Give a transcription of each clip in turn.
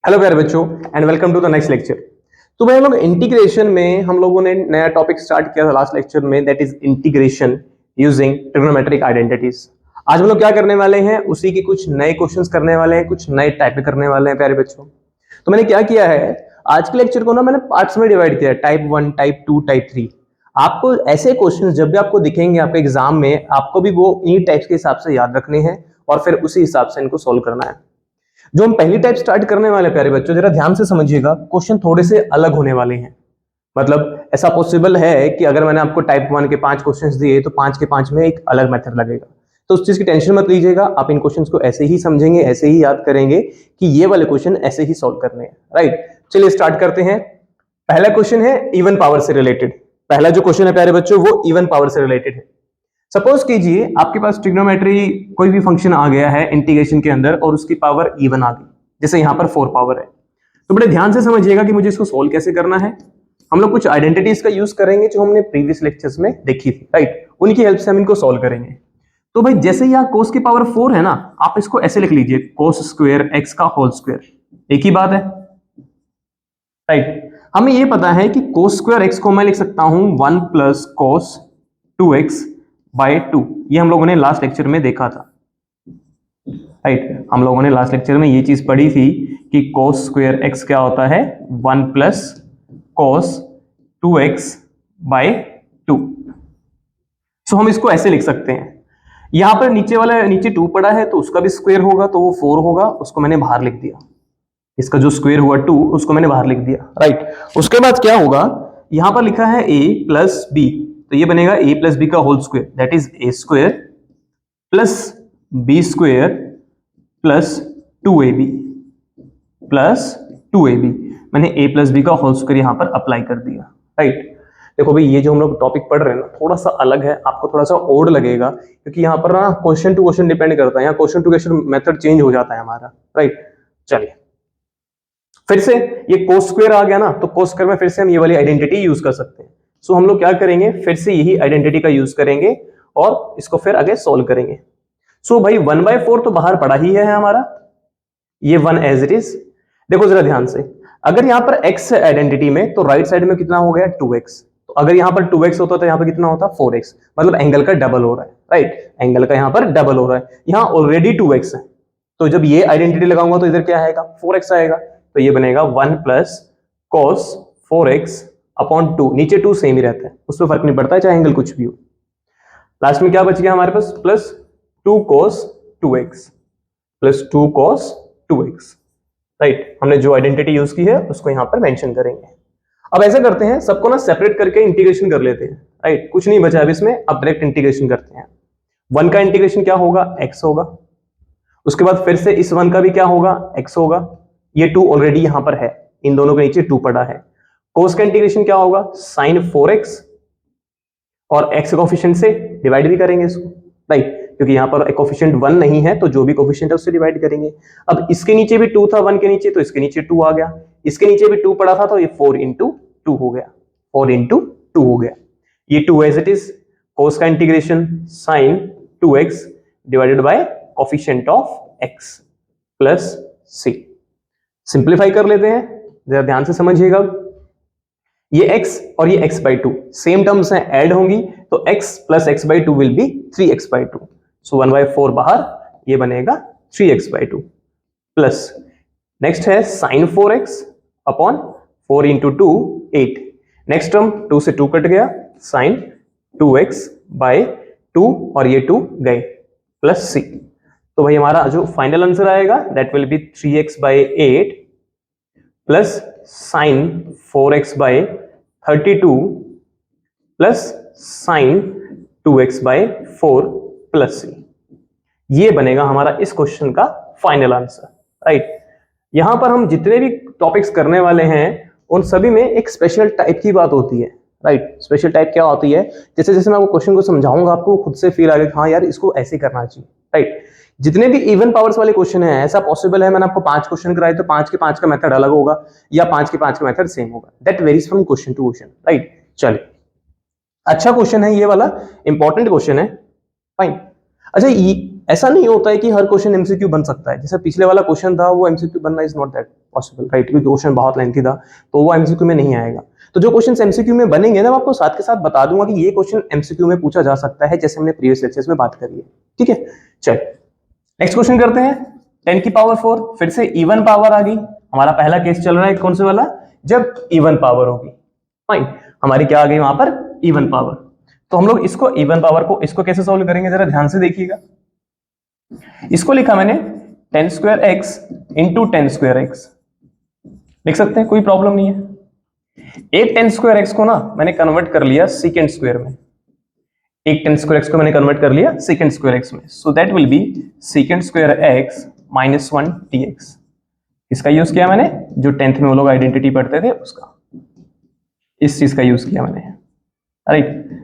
Hello प्यारे बच्चों and welcome to the next lecture. तो भाई हम लोग इंटीग्रेशन में हम लोगों ने नया टॉपिक स्टार्ट किया था लास्ट लेक्चर में, that is integration using trigonometric identities. आज हम लोग क्या करने वाले हैं, उसी के कुछ नए क्वेश्चंस करने वाले हैं, कुछ नए टाइप में करने वाले हैं प्यारे बच्चों। तो मैंने क्या किया है, आज के लेक्चर को ना मैंने पार्ट्स में डिवाइड किया है, टाइप 1, टाइप 2, टाइप 3। आपको ऐसे क्वेश्चन जब भी आपको दिखेंगे आपके एग्जाम में, आपको भी वो इन्हीं टाइप्स के हिसाब से याद रखने हैं और फिर उसी हिसाब से इनको सोल्व करना है। जो हम पहली टाइप स्टार्ट करने वाले प्यारे बच्चों, जरा ध्यान से समझिएगा, क्वेश्चन थोड़े से अलग होने वाले हैं। मतलब ऐसा पॉसिबल है कि अगर मैंने आपको टाइप 1 के 5 क्वेश्चंस दिए तो 5 के 5 में एक अलग मेथड लगेगा। तो उस चीज की टेंशन मत लीजिएगा, आप इन क्वेश्चंस को ऐसे ही समझेंगे, ऐसे ही याद करेंगे कि ये वाले क्वेश्चन ऐसे ही सॉल्व करने हैं। राइट, चलिए स्टार्ट करते हैं। पहला क्वेश्चन है इवन पावर से रिलेटेड। पहला जो क्वेश्चन है प्यारे बच्चों वो इवन पावर से रिलेटेड है। सपोज कीजिए आपके पास ट्रिग्नोमेट्री कोई भी फंक्शन आ गया है इंटीग्रेशन के अंदर और उसकी पावर इवन आ गई, जैसे यहां पर 4 पावर है। तो बड़े ध्यान से समझिएगा कि मुझे इसको सोल्व कैसे करना है। हम लोग कुछ आइडेंटिटीज का यूज करेंगे जो हमने प्रीवियस लेक्चर्स में देखी थी, राइट, उनकी हेल्प से हम इनको सोल्व करेंगे। तो भाई जैसे यहाँ कोस की पावर 4 है ना, आप इसको ऐसे लिख लीजिए, कोस स्क्वायर एक्स का होल स्क्वायर, एक ही बात है, राइट। हमें ये पता है कि कोस स्क्वायर एक्स को मैं लिख सकता हूं 1 प्लस कोस 2x बाय 2। ये हम लोगों ने लास्ट लेक्चर में देखा था, राइट। हम लोगों ने लास्ट लेक्चर में ये चीज पढ़ी थी कि कोस स्क्वायर एक्स क्या होता है, 1 प्लस कोस 2x बाय 2। सो हम इसको ऐसे लिख सकते हैं। यहां पर नीचे 2 पड़ा है तो उसका भी स्क्वायर होगा तो वो 4 होगा, उसको मैंने बाहर लिख दिया। इसका जो स्क्वायर हुआ 2 उसको मैंने बाहर लिख दिया, राइट। उसके बाद क्या होगा, यहां पर लिखा है a प्लस बी, तो ये बनेगा a प्लस बी का whole square, that is a square plus b square plus 2ab plus 2ab। मैंने a प्लस बी का होल स्क्वायर यहां पर अप्लाई कर दिया, राइट। देखो भाई ये जो हम लोग टॉपिक पढ़ रहे हैं ना, थोड़ा सा अलग है, आपको थोड़ा सा ओड लगेगा क्योंकि यहाँ पर ना क्वेश्चन टू क्वेश्चन डिपेंड करता है, यहाँ question to question method change हो जाता है हमारा, राइट। चलिए फिर से ये कोस स्क्वायर आ गया ना, तो कोस स्क्वायर में फिर से हम ये वाली आइडेंटिटी यूज कर सकते हैं। सो हम लोग क्या करेंगे, फिर से यही आइडेंटिटी का यूज करेंगे और इसको फिर आगे सोल्व करेंगे। सो भाई 1/4 तो बाहर पड़ा ही है हमारा, ये 1 एज इट इज। देखो जरा ध्यान से, अगर यहां पर x है आइडेंटिटी में तो राइट साइड में कितना हो गया 2x, तो अगर यहां पर 2x होता तो यहां पर कितना होता 4x, मतलब एंगल का डबल हो रहा है, राइट। एंगल का यहां पर डबल हो रहा है, यहां ऑलरेडी 2x है, तो जब ये आइडेंटिटी लगाऊंगा तो इधर क्या आएगा 4x आएगा, तो ये बनेगा 1 प्लस cos 4x अपॉन 2। नीचे 2 सेम ही रहता है, उसमें फर्क नहीं पड़ता है चाहे एंगल कुछ भी हो। लास्ट में क्या बच गया हमारे पास, plus 2 cos 2x plus 2 cos 2x, right. हमने जो आइडेंटिटी यूज की है उसको यहां पर मेंशन करेंगे। अब ऐसा करते हैं, सबको ना सेपरेट करके इंटीग्रेशन कर लेते हैं, राइट। कुछ नहीं बचा अब इसमें, अब डायरेक्ट इंटीग्रेशन करते हैं। 1 का इंटीग्रेशन क्या होगा, x होगा। उसके बाद फिर से इस 1 का भी क्या होगा, x होगा। ये 2 ऑलरेडी यहां पर है, इन दोनों के नीचे 2 पड़ा है। कोस का इंटीग्रेशन क्या होगा, sin 4x, और x कोफिशिएंट से डिवाइड भी करेंगे इसको, राइट, क्योंकि यहां पर कोफिशिएंट 1 नहीं है तो जो भी कोफिशिएंट है उससे डिवाइड करेंगे। अब इसके नीचे भी 2 था 1 के नीचे, तो इसके नीचे 2 आ गया, इसके नीचे भी 2 पड़ा था तो ये 4 इंटू 2 हो गया, 4 इंटू 2 हो गया। ये 2 एज इट इज, कोस का integration sin 2x divided by coefficient of x plus c। Simplify कर लेते हैं, जरा ध्यान से समझिएगा। ये x और ये x by 2 सेम टर्म्स हैं, ऐड होंगी तो x plus x by 2 will be 3x by 2। सो 1/4 बाहर, ये बनेगा 3x by 2 प्लस नेक्स्ट है sin 4x upon 4 into 2 8। Next term 2 से 2 कट गया, sin 2x by 2 और ये 2 गए प्लस c। तो भाई हमारा जो फाइनल आंसर आएगा that will B 3x by 8 plus sin 4x by 32 plus sin 2x by 4 plus c। ये बनेगा हमारा इस क्वेश्चन का फाइनल आंसर, राइट। यहां पर हम जितने भी टॉपिक्स करने वाले हैं उन सभी में एक स्पेशल टाइप की बात होती है, राइट। स्पेशल टाइप क्या होती है, जैसे जैसे मैं आपको क्वेश्चन को समझाऊंगा आपको खुद से फील आएगा हाँ यार इसको ऐसे करना चाहिए, राइट। जितने भी इवन पावर्स वाले क्वेश्चन हैं, ऐसा पॉसिबल है मैंने आपको 5 क्वेश्चन कराए तो 5 के 5 का मेथड अलग होगा या 5 के 5 का मेथड सेम होगा, that varies from question to question, right. चलिए अच्छा क्वेश्चन है ये वाला, इंपॉर्टेंट क्वेश्चन है, फाइन। अच्छा ऐसा नहीं होता है कि हर क्वेश्चन एमसीक्यू बन सकता है, जैसे पिछले वाला क्वेश्चन था वो एमसीक्यू बनना is not that possible, right, क्योंकि क्वेश्चन बहुत लेंथी था तो वो एमसीक्यू में नहीं आएगा। तो जो क्वेश्चन एमसीक्यू में बनेंगे ना, मैं आपको साथ के साथ बता दूंगा कि ये क्वेश्चन एमसीक्यू में पूछा जा सकता है, जैसे हमने प्रीवियस लेक्चर्स में बात करी है। ठीक है, चल नेक्स्ट क्वेश्चन करते हैं। 10 की पावर 4, फिर से इवन पावर आ गई। हमारा पहला केस चल रहा है कौन से वाला, जब इवन पावर होगी। फाइन, हमारी क्या आ गई वहां पर, इवन पावर। तो हम लोग इसको इवन पावर को इसको कैसे सॉल्व करेंगे, जरा ध्यान से देखिएगा। इसको लिखा मैंने 10 square x into 10 square x, लिख सकते हैं, कोई प्रॉब्लम नहीं है। एक 10 स्क्वायर एक्स को ना मैंने कन्वर्ट कर लिया सेकेंड स्क्वायर में, एक 10 स्क्वायर एक्स को मैंने कन्वर्ट कर लिया सेकेंड स्क्वायर एक्स में, सो that will B second square X minus 1 dx। इसका यूज किया मैंने, जो 10th में वो लोग आइडेंटिटी पढ़ते थे उसका, इस चीज का यूज किया मैंने, राइट।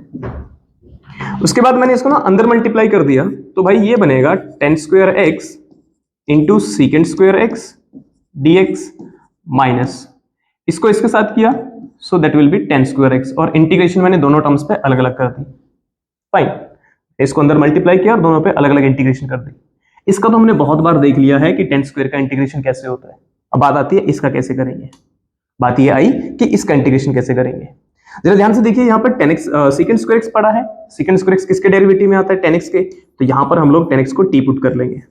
उसके बाद मैंने इसको ना अंदर मल्टीप्लाई कर दिया, तो भाई ये बनेगा 10 square x into second square x dx minus इसको इसके साथ किया, सो that will B 10 square x, और इंटीग्रेशन मैंने दोनों टर्म्स पे अलग अलग कर दी। फाइन, इसको अंदर मल्टीप्लाई किया और दोनों पे अलग अलग इंटीग्रेशन कर दी। इसका तो हमने बहुत बार देख लिया है कि 10 स्क्वायर का इंटीग्रेशन कैसे होता है। अब बात आती है इसका कैसे करेंगे। बात ये आई कि इसका इंटीग्रेशन कैसे करेंगे। जरा ध्यान से देखिए, यहाँ पर 10x सेकंड स्क्वायर एक्स पड़ा है, सेकंड स्क्वायर एक्स किसके डेरिवेटिव में आता है, 10x के, तो यहाँ पर हम लोग 10x को टी पुट कर लेंगे,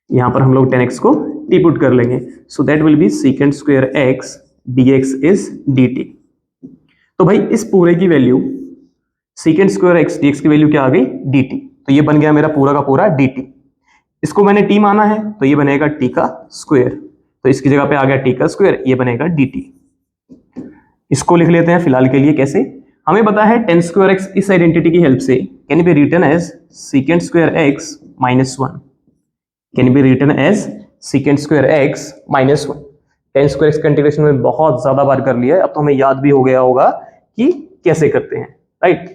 यहाँ पर हम लोग 10x को टी पुट कर लेंगे, सो that will B second square x dx is dt। तो भाई इस पूरे की value second square x dx की वैल्यू क्या आ गई, dt, तो ये बन गया मेरा पूरा का पूरा dt। इसको मैंने t माना है तो ये बनेगा t का स्क्वायर, तो इसकी जगह पे आ गया t का स्क्वायर, ये बनेगा dt। इसको लिख लेते हैं फिलहाल के लिए कैसे, हमें पता है 10 स्क्वायर एक्स इस आइडेंटिटी की हेल्प से can be written as second square X minus 1, can be written as second square X minus 1। 10 square X का इंटीग्रेशन में बहुत ज्यादा बार कर लिया है, अब तो हमें याद भी हो गया होगा कि कैसे करते हैं, राइट।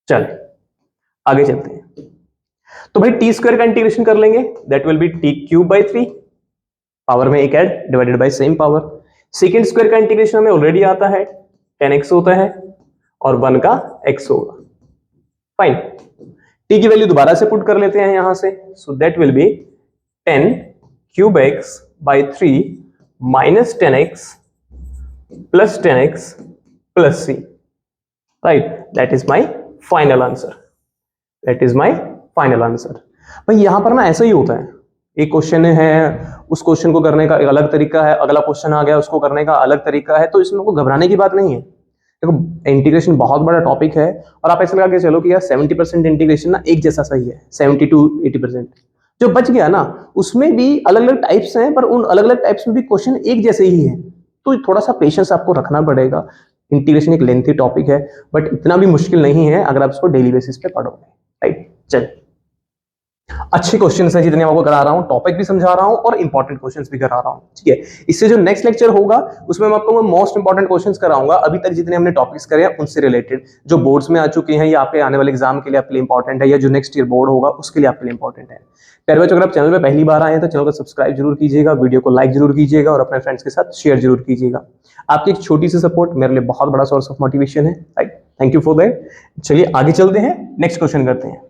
चल आगे चलते हैं। तो भाई टी स्क्वायर का इंटीग्रेशन कर लेंगे, that will be T cube by 3, power में एक add divided by same power. Second square का इंटीग्रेशन हमें ऑलरेडी आता है, 10x होता है और 1 का x होगा। फाइन, t की वैल्यू दोबारा से पुट कर लेते हैं यहां से, सो that will B 10 cube x by 3 minus 10x plus 10x plus c, right, that is my final answer, that is my final answer. भाई यहां पर ना ऐसा ही होता है, एक क्वेश्चन है, उस क्वेश्चन को करने का एक अलग तरीका है, अगला क्वेश्चन आ गया उसको करने का अलग तरीका है, तो इसमें कोई घबराने की बात नहीं है। देखो इंटीग्रेशन बहुत बड़ा टॉपिक है, और आप ऐसा लगा के चलो कि यार 70% इंटीग्रेशन ना एक जैसा सही है, 70 to 80%। जो बच गया ना उसमें भी अलग अलग टाइप्स हैं, पर उन अलग अलग टाइप्स में भी क्वेश्चन एक जैसे ही है, तो थोड़ा सा पेशेंस आपको रखना पड़ेगा। इंटीग्रेशन एक लेंथी टॉपिक है, बट इतना भी मुश्किल नहीं है अगर आप इसको डेली बेसिस पे पढ़ोगे, राइट। चल अच्छे क्वेश्चंस हैं जितने आपको करा रहा हूं, टॉपिक भी समझा रहा हूं और इंपॉर्टेंट क्वेश्चंस भी करा रहा हूं, ठीक है। इससे जो नेक्स्ट लेक्चर होगा उसमें मैं आपको मोस्ट इंपॉर्टेंट क्वेश्चंस कराऊंगा, अभी तक जितने हमने टॉपिक्स करे हैं उनसे रिलेटेड, जो बोर्ड्स में आ चुके हैं या आपके आने वाले एग्जाम के लिए आपके लिए इंपॉर्टेंट है, या जो नेक्स्ट ईयर बोर्ड होगा उसके लिए आपके लिए इंपॉर्टेंट है। प्यारे बच्चों, अगर आप चैनल पे पहली बार आए हैं तो चैनल को सब्सक्राइब जरूर कीजिएगा, वीडियो को लाइक जरूर कीजिएगा और अपने फ्रेंड्स के साथ शेयर जरूर कीजिएगा। आपकी एक छोटी सी सपोर्ट मेरे लिए बहुत बड़ा सोर्स ऑफ मोटिवेशन है, right, thank you for that. चलिए आगे चलते हैं, नेक्स्ट क्वेश्चन करते हैं।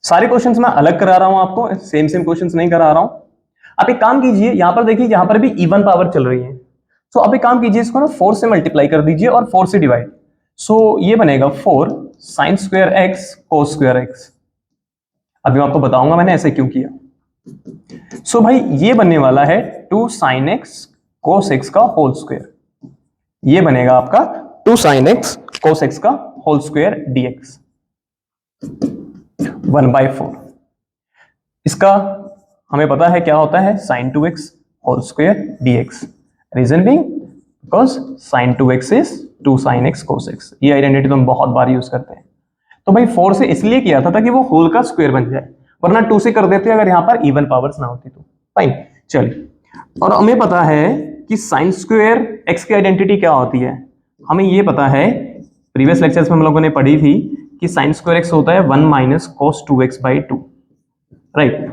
सारे क्वेश्चंस मैं अलग करा रहा हूं आपको, सेम क्वेश्चंस नहीं करा रहा हूं। आप एक काम कीजिए, यहां पर देखिए यहां पर भी इवन पावर चल रही है, तो आप एक काम कीजिए, इसको ना 4 से मल्टीप्लाई कर दीजिए और 4 से डिवाइड, सो ये बनेगा 4 sign square x cos square x. अभी मैं आपको बताऊंगा मैंने ऐसे क्यों किया। सो भाई ये बनने वाला है 2 साइन एक्स कोस एक्स का होल स्क्वायर, ये बनेगा आपका 2 साइन एक्स कोस एक्स का होल स्क्वायर dx 1/4। इसका हमें पता है क्या होता है, sin 2x whole square dx, reason being because sin 2x is 2 sin x cos x। ये आइडेंटिटी तो हम बहुत बार यूज करते हैं। तो भाई 4 से इसलिए किया था ताकि वो होल का स्क्वायर बन जाए, वरना 2 से कर देते अगर यहां पर इवन पावर्स ना होती तो। फाइन, चलिए, और हमें पता है कि sin स्क्वायर x की आइडेंटिटी क्या होती है, हमें ये पता है, प्रीवियस लेक्चर्स में हम लोगों ने पढ़ी थी कि sin स्क्वायर x होता है 1 minus cos 2x/2, right,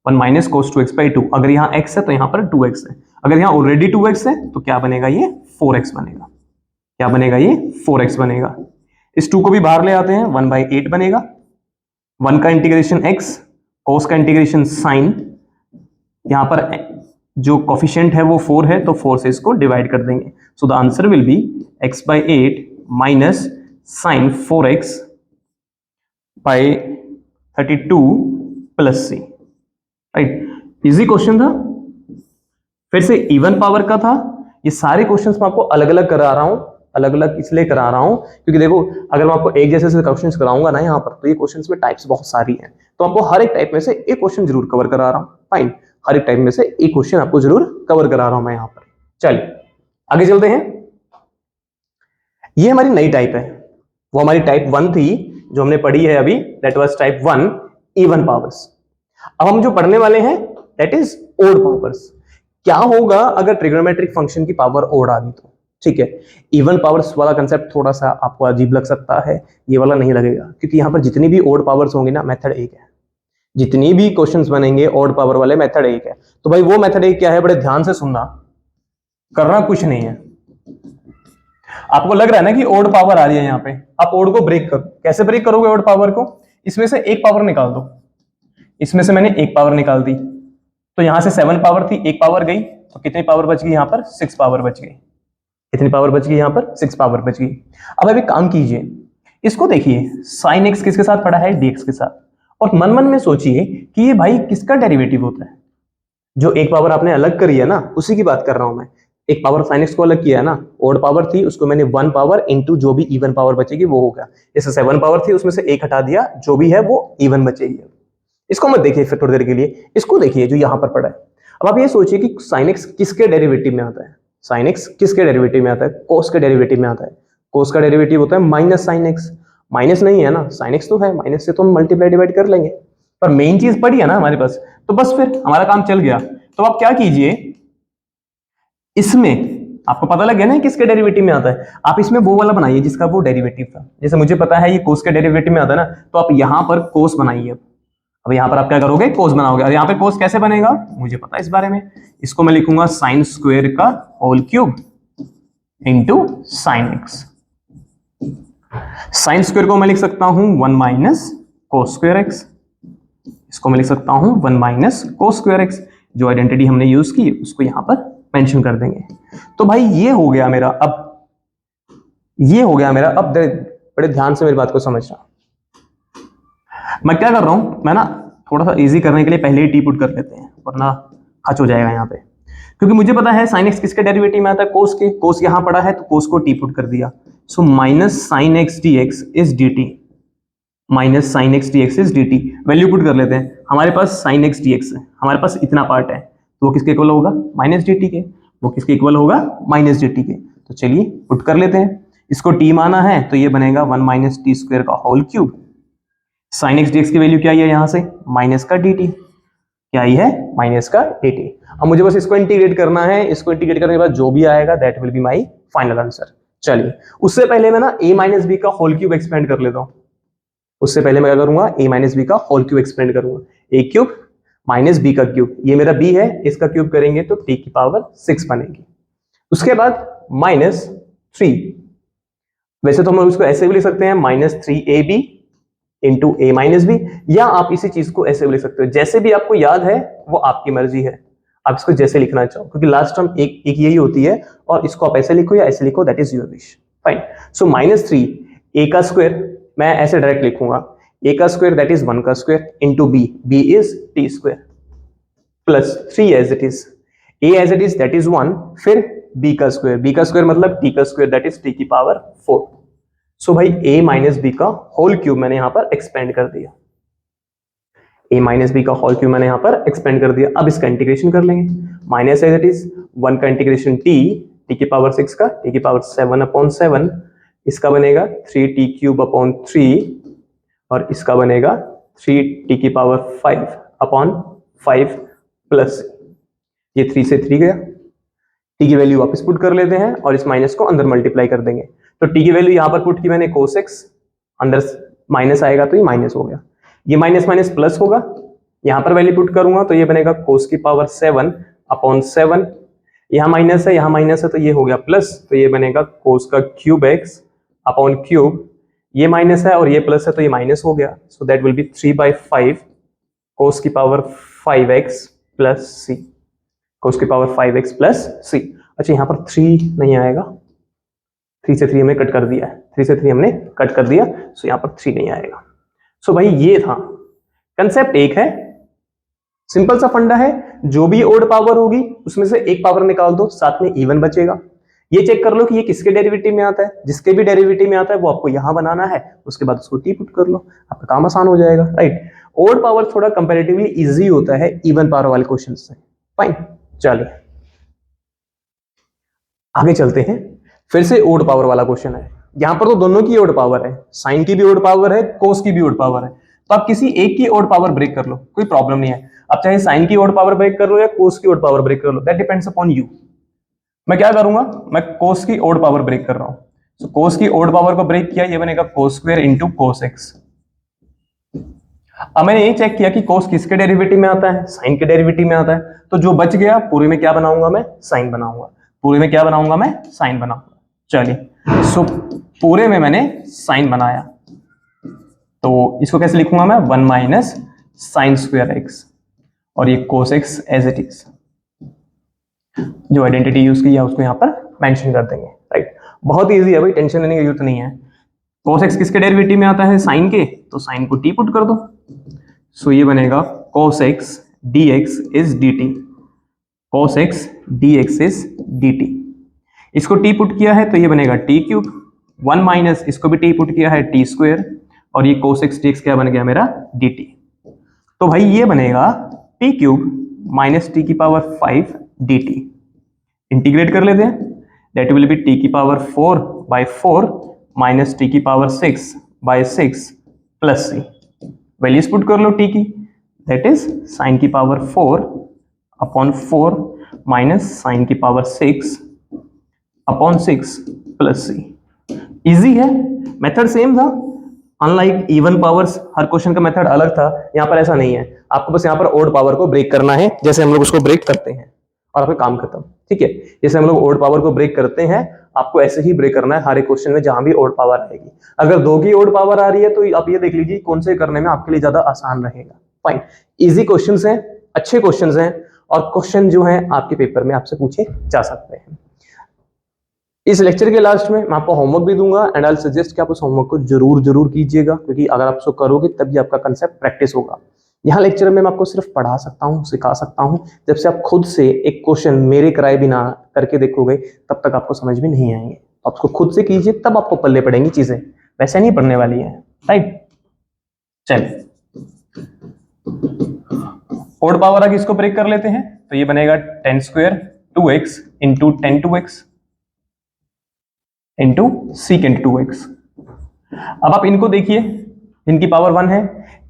1 minus cos 2x/2। अगर यहाँ x है तो यहाँ पर 2x है, अगर यहाँ ऑलरेडी 2x है तो क्या बनेगा, ये 4x बनेगा। क्या बनेगा, ये 4x बनेगा। इस 2 को भी बाहर ले आते हैं, 1/8 बनेगा। 1 का इंटीग्रेशन x, cos का इंटीग्रेशन sin, यहाँ पर जो कोफिशिएंट है वो 4 है, तो 4 से इसको डिवाइड कर देंगे। So the answer will be x/8 minus sine 4x by 32 plus c। Right, easy question था, फिर से इवन पावर का था। ये सारे क्वेश्चंस मैं आपको अलग अलग करा रहा हूं, अलग अलग इसलिए करा रहा हूं क्योंकि देखो अगर मैं आपको एक जैसे से क्वेश्चंस कराऊंगा ना यहाँ पर, तो ये क्वेश्चंस में टाइप्स बहुत सारी हैं, तो आपको हर एक टाइप में से एक क्वेश्चन जरूर कवर करा रहा हूं। फाइन, हर एक टाइप में से एक क्वेश्चन आपको जरूर कवर करा रहा हूं मैं यहाँ पर। चलिए आगे चलते हैं। ये हमारी नई टाइप है, वो हमारी टाइप 1 थी जो हमने पढ़ी है अभी, that was type 1 even powers. अब हम जो पढ़ने वाले हैं दैट इज ओड पावर्स। क्या होगा अगर ट्रिग्नोमेट्रिक फंक्शन की पावर ओड आ गई तो? ठीक है, इवन पावर्स वाला कंसेप्ट थोड़ा सा आपको अजीब लग सकता है, ये वाला नहीं लगेगा, क्योंकि यहाँ पर जितनी भी ओड पावर्स होंगी ना, मेथड एक है। जितनी भी क्वेश्चंस बनेंगे ओड पावर वाले, मेथड एक है। तो भाई वो मेथड एक क्या है, बड़े ध्यान से सुनना, करना कुछ नहीं है। आपको लग रहा है ना कि ओड पावर आ रही है यहाँ पे, आप ओड को ब्रेक करो। कैसे ब्रेक करोगे ओड पावर को? इसमें से एक पावर निकाल दो। इसमें से मैंने एक पावर निकाल दी, तो यहां से 7 पावर थी, एक पावर गई, तो कितनी पावर बच गई? यहाँ पर 6 पावर बच गई। कितनी पावर बच गई? यहाँ पर 6 पावर बच गई। अब एक काम कीजिए, इसको देखिए, साइन एक्स किसके साथ पड़ा है? डीएक्स के साथ। और मन मन में सोचिए कि ये भाई किसका डेरिवेटिव होता है? जो एक पावर आपने अलग करी है ना, उसी की बात कर रहा हूं मैं। एक पावर साइन एक्स को अलग किया है ना, ओड पावर थी, उसको मैंने 1 पावर इंटू जो भी इवन पावर बचेगी वो होगा। जैसे 7 पावर थी, उसमें से एक हटा दिया, जो भी है वो इवन बचेगी। इसको मत देखिए फिर थोड़ी देर के लिए, इसको देखिए जो यहां पर पड़ा है। अब आप ये सोचिए कि साइन एक्स किसके डेरिवेटिव में आता है? साइन एक्स किसके डेरिवेटिव में आता है? कोस के डेरिवेटिव में आता है। कोस का डेरिवेटिव होता है माइनस साइन एक्स। माइनस नहीं है ना, साइन एक्स तो है, माइनस से तो हम मल्टीप्लाई डिवाइड कर लेंगे, पर मेन चीज पड़ी है ना हमारे पास, तो बस फिर हमारा काम चल गया। तो आप क्या कीजिए, इसमें आपको पता लग गया ना किसके डेरिवेटिव में आता है, आप इसमें वो वाला बनाइए जिसका वो डेरिवेटिव था। जैसे मुझे पता है ये कोस के डेरिवेटिव में आता है ना, तो आप यहां पर कोस बनाइए। अब यहां पर आप क्या करोगे? कोस बनाओगे। और यहां पे कोस कैसे बनेगा मुझे पता है इस बारे में। इसको मैं लिखूंगा साइन स्क्वायर का whole cube into sine x. Sine square को मैं लिख सकता हूं 1 माइनस कोस स्क्वायर एक्स। इसको मैं लिख सकता हूं 1 माइनस कोस स्क्वायर एक्स। जो आइडेंटिटी हमने यूज की उसको यहां पर मेंशन कर देंगे। तो भाई ये हो गया मेरा। अब ये हो गया मेरा। अब बड़े ध्यान से मेरी बात को समझना। मैं क्या कर रहा हूं, मैं ना थोड़ा सा इजी करने के लिए पहले ही टी पुट कर लेते हैं, वरना खच हो जाएगा यहाँ पे। क्योंकि मुझे पता है साइन एक्स किसके डेरिवेटिव में आता है? कोस के। कोस यहां पड़ा है तो कोस को टी पुट कर दिया। So minus sine x D x is D T. Minus sine x D x is D T. Value put कर लेते हैं। हमारे पास साइन एक्स डी एक्स है, हमारे पास इतना पार्ट है, तो वो किसके इक्वल होगा? माइनस डी टी के। वो किसके इक्वल होगा? माइनस डी टी के। तो चलिए पुट कर लेते हैं। इसको टी माना है तो ये बनेगा 1 माइनस टी स्क्वायर का whole cube. Sine x dx की वैल्यू क्या आई है यहां से? माइनस का डी टी। क्या आई है? माइनस का डी टी। अब मुझे बस इसको इंटीग्रेट करना है। इसको इंटीग्रेट करने के बाद जो भी आएगा that will be my final answer. चलिए उससे पहले मैं ना ए माइनस बी का होल क्यूब एक्सपेंड कर लेता हूं। उससे पहले मैं क्या करूंगा? ए माइनस बी का होल क्यूब एक्सपेंड करूंगा। ए क्यूब माइनस बी का क्यूब, ये मेरा बी है, इसका क्यूब करेंगे तो टी की पावर 6 बनेगी। उसके बाद माइनस 3, वैसे तो हम उसको ऐसे भी लिख सकते हैं माइनस 3ab इंटू ए माइनस बी, या आप इसी चीज को ऐसे भी लिख सकते हो। जैसे भी आपको याद है वो आपकी मर्जी है, आप इसको जैसे लिखना चाहो, क्योंकि लास्ट टर्म एक यही होती है, और इसको आप ऐसे लिखो या ऐसे लिखो, that is your wish. Fine. So minus 3 ए का स्क्वायर मैं ऐसे डायरेक्ट लिखूंगा, ए का स्क्वायर दैट इज 1 का square into b, b is t square plus 3 as it is, a as it is that is 1, फिर बी का स्क्वायर मतलब t का स्क्वायर दैट इज टी की पावर 4। सो भाई a माइनस बी का whole cube मैंने यहां पर एक्सपेंड कर दिया। a माइनस बी का होल क्यूब मैंने यहां पर एक्सपेंड कर दिया। अब इसका इंटीग्रेशन कर लेंगे। माइनस एज इट इज 1 का इंटीग्रेशन t की पावर 6 का, t की पावर 7 अपॉन 7, इसका बनेगा 3t क्यूब अपॉन 3, और इसका बनेगा 3t की पावर 5 अपॉन 5 प्लस, ये 3 से 3 गया। t की वैल्यू वापस पुट कर लेते हैं और इस माइनस को अंदर मल्टीप्लाई कर देंगे। तो t की वैल्यू यहां पर पुट की मैंने cos x, अंदर माइनस आएगा तो ये माइनस हो गया, ये माइनस माइनस प्लस होगा। यहां पर वैल्यू पुट करूंगा तो ये बनेगा cos की पावर 7 अपॉन 7, यहां माइनस है तो ये हो गया प्लस, तो ये बनेगा cos का क्यूब x अपॉन क्यूब, ये माइनस है और ये प्लस है तो ये माइनस हो गया। सो दैट विल बी 3/5 cos की पावर 5x प्लस सी, कोस की पावर 5x प्लस सी। अच्छा यहाँ पर 3 नहीं आएगा, 3 से 3 हमने कट कर दिया है, 3 से 3 हमने कट कर दिया, सो यहाँ पर 3 नहीं आएगा। सो भाई ये था कंसेप्ट, एक है सिंपल सा फंडा है, जो भी ओड पावर होगी उसमें से एक पावर निकाल दो, साथ में इवन बचेगा। ये चेक कर लो कि ये किसके डेरिवेटिव में आता है, जिसके भी डेरिवेटिव में आता है वो आपको यहां बनाना है, उसके बाद उसको टी पुट कर लो, आपका काम आसान हो जाएगा, राइट। ओड पावर थोड़ा कंपैरेटिवली इजी होता है इवन पावर वाले क्वेश्चन से। फाइन, चलिए आगे चलते हैं। फिर से ओड पावर वाला क्वेश्चन है, यहां पर तो दोनों की ओड पावर है, साइन की भी ओड पावर है, कोस की भी ओड पावर है, तो आप किसी एक की ओड पावर ब्रेक कर लो, कोई प्रॉब्लम नहीं है। आप चाहे साइन की ओड पावर ब्रेक कर लो या कोस की ओड पावर ब्रेक कर लो, दैट डिपेंड्स अपॉन यू। मैं क्या करूंगा, मैं कोस की ओड पावर ब्रेक कर रहा हूं, तो कोस की ओड पावर को ब्रेक किया, ये बनेगा cos square into cos x. अब मैंने ये चेक किया कि कोस किसके डेरिवेटिव में आता है, साइन के डेरिवेटिव में आता है, तो जो बच गया पूरे में क्या बनाऊंगा मैं, साइन बनाऊंगा, पूरे में क्या बनाऊंगा मैं, साइन बनाऊंगा। चलिए सो पूरे में मैंने साइन बनाया, तो इसको कैसे लिखूंगा मैं, 1 माइनस साइन स्क्वायर एक्स, और ये cos x as it is, जो आइडेंटिटी यूज की है उसको यहाँ पर मेंशन कर देंगे, राइट। बहुत इजी है भाई, टेंशन लेने की जरूरत नहीं है। कोस एक्स किसके डेरिवेटिव में आता है, साइन के, तो साइन को टी पुट कर दो, सो ये बनेगा cos x D x is D T, cos x D x is D T. इसको टी पुट किया है तो ये बनेगा टी क्यूब, 1 माइनस इसको भी टी पुट किया है टी स्क्वायर, और ये कोस एक्स डी एक्स क्या बन गया मेरा, डी टी। तो भाई ये बनेगा टी क्यूब माइनस टी की पावर 5 डी टी। इंटीग्रेट कर लेते हैं, दैट विल बी टी की पावर 4 बाई 4 माइनस टी की power 6 by 6 plus c. Values put कर लो टी की, दैट इज साइन की पावर 4 अपॉन 4 माइनस साइन की power 6 upon 6 plus c. Easy है, मेथड सेम था, अनलाइक इवन पावर्स हर क्वेश्चन का मेथड अलग था, यहाँ पर ऐसा नहीं है। आपको बस यहाँ पर ओड पावर को ब्रेक करना है, जैसे हम लोग उसको ब्रेक करते हैं, और आपका काम खत्म, ठीक है। जैसे हम लोग ओड पावर को ब्रेक करते हैं, आपको ऐसे ही ब्रेक करना है हर एक क्वेश्चन में जहां भी ओड पावर आएगी। अगर 2 की ओड पावर आ रही है तो आप ये देख लीजिए कौन से करने में आपके लिए ज्यादा आसान रहेगा। फाइन, इजी क्वेश्चंस हैं, अच्छे क्वेश्चंस हैं, और क्वेश्चन जो हैं आपके पेपर में आपसे पूछे जा सकते हैं। इस लेक्चर के लास्ट में मैं आपको होमवर्क भी दूंगा, एंड आई विल सजेस्ट कि आप उस होमवर्क को जरूर कीजिएगा, क्योंकि अगर आप उसको करोगे तभी आपका कंसेप्ट प्रैक्टिस होगा। यहाँ लेक्चर में मैं आपको सिर्फ पढ़ा सकता हूँ, सिखा सकता हूँ, जब से आप खुद से एक क्वेश्चन मेरे कराए बिना करके देखोगे तब तक आपको समझ में नहीं आएंगे। आप उसको खुद से कीजिए, तब आपको पल्ले पड़ेंगी चीजें, वैसे नहीं पढ़ने वाली है, राइट। चलिए ओड पावर आगे इसको ब्रेक कर लेते हैं, तो ये बनेगा 10 square 2x into 10 2x into secant 2x। अब आप इनको देखिए, इनकी पावर 1 है,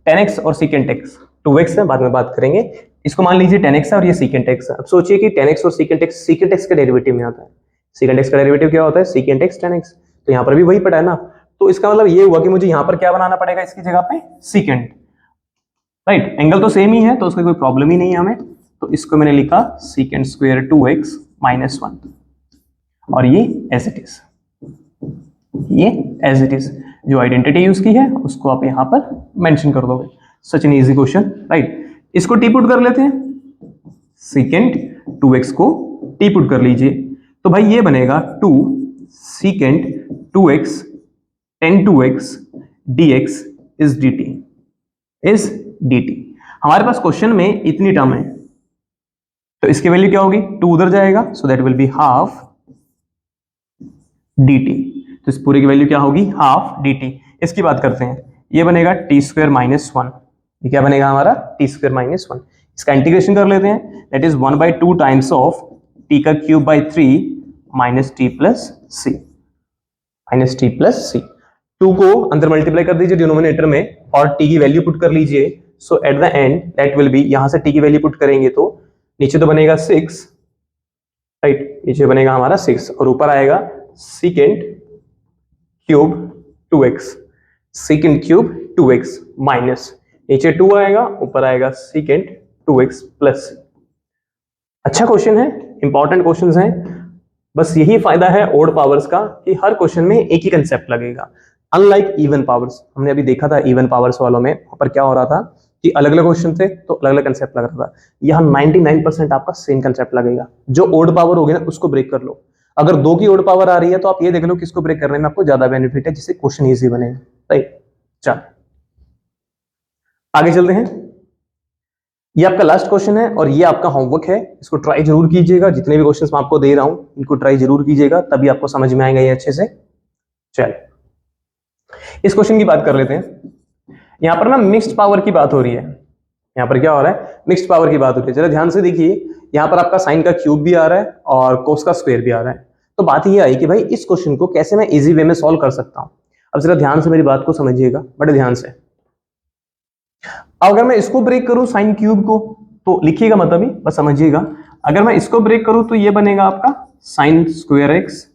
10x और सीकेंट x, 2x है, बाद में बात करेंगे। इसको मान लीजिए 10x है और ये सीकेंट x है। अब सोचिए कि 10x और सीकेंट x के डेरिवेटिव में आता है, सीकेंट x का डेरिवेटिव क्या होता है, सीकेंट x 10x, तो यहाँ पर भी वही पड़ा है ना। तो इसका मतलब ये हुआ कि मुझे यहाँ पर क्या बनाना पड़ेगा इसकी जगह पे, सीकेंट, राइट। एंगल तो सेम ही है तो उसका कोई प्रॉब्लम ही नहीं है हमें, तो इसको मैंने लिखा सीकेंट स्क्वायर 2x माइनस 1, और ये एज इट इज, ये एज इट इज जो आइडेंटिटी यूज की है उसको आप यहां पर मेंशन कर दोगे। Such an easy question, right. इसको टी पुट कर लेते हैं, सीकेंट 2x को टी पुट कर लीजिए, तो भाई ये बनेगा 2 secant 2x 10 2x dx is dt। हमारे पास क्वेश्चन में इतनी टर्म है, तो इसकी वैल्यू क्या होगी, 2 उधर जाएगा, सो that will be half dt। तो इस पूरे की वैल्यू क्या होगी, हाफ dt। इसकी बात करते हैं, ये बनेगा टी स्क्वायर माइनस 1, ये क्या बनेगा हमारा, टी स्क्वायर माइनस 1। इसका इंटीग्रेशन कर लेते हैं, that is 1/2 times of t का cube by 3 minus t plus c, minus t plus c. 2 को अंदर मल्टीप्लाई कर दीजिए डिनोमिनेटर में, और टी की वैल्यू पुट कर लीजिए, so at the end that will be, यहां से टी की वैल्यू पुट करेंगे तो नीचे तो बनेगा 6, राइट, नीचे बनेगा हमारा 6, और ऊपर आएगा secant cube 2x, secant cube 2x minus, नीचे 2 आएगा, ऊपर आएगा सीकेंट 2x प्लस। अच्छा क्वेश्चन है, इंपॉर्टेंट क्वेश्चंस हैं, बस यही फायदा है ओड पावर्स का कि हर क्वेश्चन में एक ही कंसेप्ट लगेगा, अनलाइक इवन पावर्स। हमने अभी देखा था इवन पावर्स वालों में, वहां पर क्या हो रहा था कि अलग अलग क्वेश्चन थे तो अलग अलग कंसेप्ट लग रहा था। यहाँ 99% आपका सेम कंसेप्ट लगेगा। जो ओड पावर होगी ना उसको ब्रेक कर लो। अगर 2 की ओड पावर आ रही है तो आप ये देख लो किसको ब्रेक करने में आपको ज्यादा बेनिफिट है, जिससे क्वेश्चन इजी बनेगा। राइट, चल आगे चलते हैं। ये आपका लास्ट क्वेश्चन है और ये आपका होमवर्क है, इसको ट्राई जरूर कीजिएगा। जितने भी क्वेश्चंस मैं आपको दे रहा हूं इनको ट्राई जरूर कीजिएगा, तभी आपको समझ में आएगा ये अच्छे से। चल इस क्वेश्चन की बात कर लेते हैं। यहां पर ना मिक्स्ड पावर की बात हो रही है। यहां पर क्या हो रहा है, मिक्स्ड पावर की बात हो रही है। जरा ध्यान से देखिए, यहां पर आपका साइन का क्यूब भी आ रहा है और कोस का स्क्वायर भी आ रहा है। तो बात ये आई कि भाई इस क्वेश्चन को कैसे मैं इजी वे में सॉल्व कर सकता हूं। अब जरा ध्यान से मेरी बात को समझिएगा, बड़े ध्यान से। अगर मैं इसको ब्रेक करूं साइन क्यूब को, तो लिखिएगा मतलब ही बस समझिएगा। अगर मैं इसको ब्रेक करूं तो ये बनेगा आपका sine square x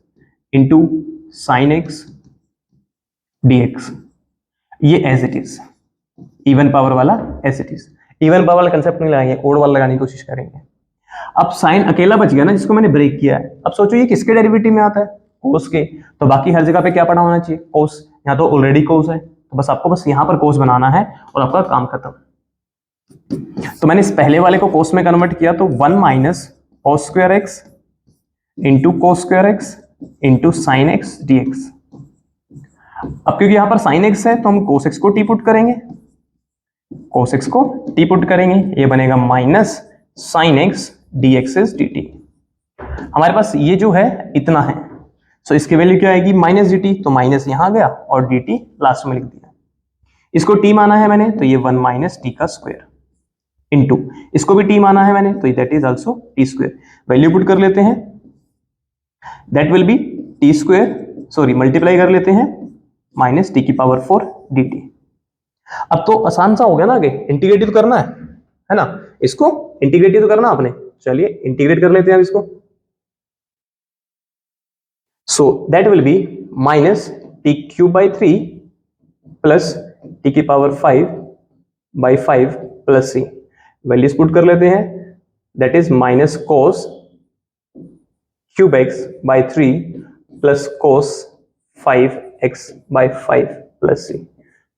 into sine x dx। ये as it is even power वाला as it is. Even power वाला कंसेप्ट नहीं लगाएंगे, ओड वाला लगाने की कोशिश करेंगे। अब साइन अकेला बच गया ना जिसको मैंने ब्रेक किया है। अब सोचो ये किसके डेरिवेटिव में आता है, कोस के। तो बाकी हर जगह पे क्या पड़ा होना चाहिए, कोस। यहाँ तो ऑलरेडी कोस है, तो बस आपको बस यहाँ पर कोस बनाना है और आपका काम खत्म। तो मैंने इस पहले वाले को कोस में कन्वर्ट किया, तो 1 minus cos square x into cos square x into sine x dx। अब क्योंकि यहां पर साइन एक्स है तो हम कोस एक्स को टी पुट करेंगे, कोस एक्स को टी पुट करेंगे, ये बनेगा minus sine x D x is D T. हमारे पास ये जो है इतना है, सो इसकी वैल्यू क्या आएगी, माइनस डी टी। तो माइनस यहां आ गया और डी टी लास्ट में लिख दिया। इसको टी माना है मैंने, तो ये 1 माइनस टी का स्क्वायर इंटू इसको भी टी माना है मैंने, तो that is also T square. Value put कर लेते हैं, that will be T square, sorry multiply कर लेते हैं माइनस टी की पावर 4 डी टी। अब तो आसान सा हो गया ना, आगे इंटीग्रेट तो करना है ना, इसको इंटीग्रेट तो करना आपने। चलिए इंटीग्रेट कर लेते हैं अब इसको। So that will be minus t cube by 3 plus t की power 5 by 5 plus c. Values put कर लेते हैं, that is minus cos cube x by 3 plus cos 5x by 5 plus c.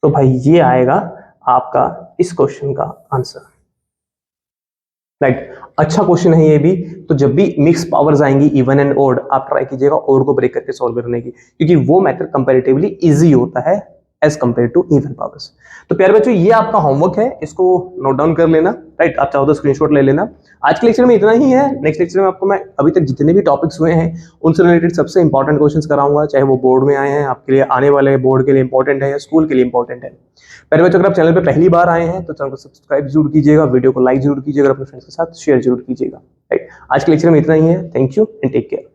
तो भाई ये आएगा आपका इस क्वेश्चन का आंसर। राइट, अच्छा क्वेश्चन है ये भी। तो जब भी मिक्स पावर्स आएंगी इवन एंड ओड, आप ट्राई कीजिएगा ओड को ब्रेक करके सॉल्व करने की, क्योंकि वो मेथड कंपैरेटिवली इजी होता है as compare to even powers. तो प्यारे बच्चों ये आपका होमवर्क है, इसको नोट डाउन कर लेना। राइट, आप चाहो तो स्क्रीनशॉट ले लेना। आज के लेक्चर में इतना ही है। नेक्स्ट लेक्चर में आपको मैं अभी तक जितने भी टॉपिक्स हुए हैं उनसे रिलेटेड सबसे इंपॉर्टेंट क्वेश्चंस कराऊंगा, चाहे वो बोर्ड में आए हैं आपके लिए, आने वाले बोर्ड के लिए इंपॉर्टेंट है या स्कूल के लिए इंपॉर्टेंट है। प्यारे बच्चों अगर आप चैनल पर पहली बार आए हैं तो चैनल को सब्सक्राइब जरूर कीजिएगा, वीडियो को लाइक जरूर कीजिएगा, अपने फ्रेंड्स के साथ शेयर जरूर कीजिएगा। राइट, आज के लेक्चर में इतना ही है। Thank you and take care.